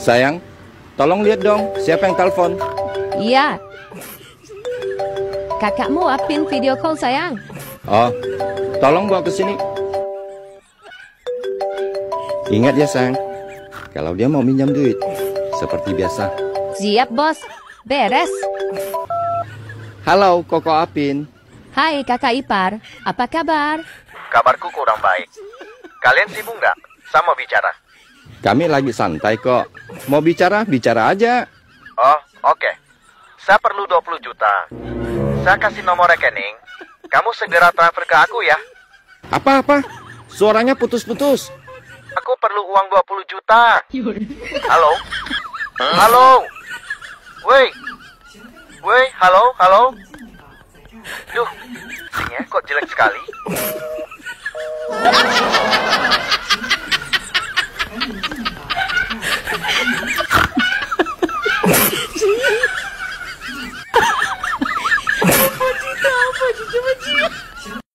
Sayang, tolong lihat dong siapa yang telepon. Iya. Kakakmu Apin video call sayang. Oh, tolong bawa ke sini. Ingat ya sayang, kalau dia mau minjam duit, seperti biasa. Siap bos, beres. Halo Koko Apin. Hai kakak ipar, apa kabar? Kabarku kurang baik. Kalian sibuk nggak? Saya mau bicara. Kami lagi santai kok. Mau bicara, bicara aja. Oh, oke. Saya perlu 20 juta. Saya kasih nomor rekening. Kamu segera transfer ke aku ya. Apa-apa? Suaranya putus-putus. Aku perlu uang 20 juta. Halo? Halo? Woi? Woi, halo? Duh, sinyalnya kok jelek sekali. Apa sih?